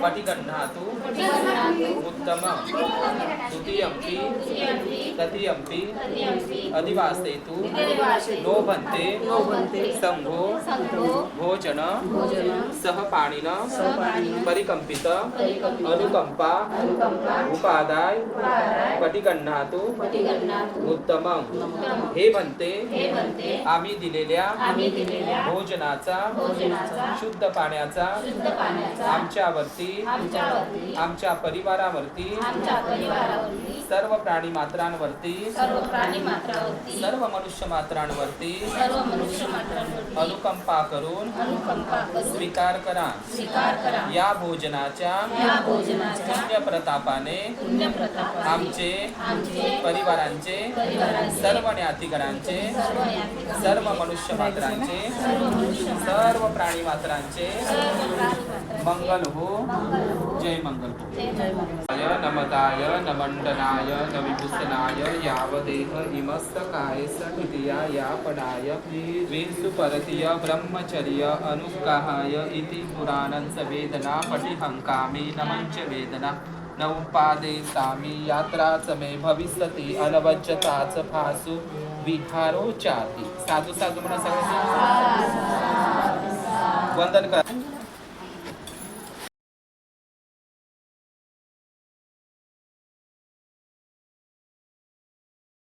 पटिगह्णातु उत्तमं द्वितीयंपि तृतीयंपि अधिवासेतु नोभन्ते संघो भोजन सहपाणिन परिकंपित अनुकंपा उपादाय पटिगह्णातु उत्तमं। हे म्हणते आम्ही दिलेल्या भोजनाचा शुद्ध पाण्याचा आमच्यावरती आमच्या परिवारावरती सर्व प्राणी मात्रांवरती सर्व मनुष्य मात्रांवरती अनुकंपा करून स्वीकार करा। या भोजनाच्या पुण्य प्रतापाने आमचे परिवारांचे सर्व ज्ञातिगणांचे सर्व मनुष्य मात्रांचे सर्व प्राणी मात्रांचे मंगल हो। जय मंगल हो। नमताय नमंडनाय नविभूषणाय यावदेह इमस्तकाय सहितया यापनाय वेसुपरतीय ब्रह्मचर्य अनुग्रहाय इति पुराणंच वेदना पटिहंकामी नमंच वेदना नवपादे सामी यात्राच मे भविष्यति अनवज्जताच फासु विहारो चाती। साधू साधू म्हणा सगळे वंदन करा।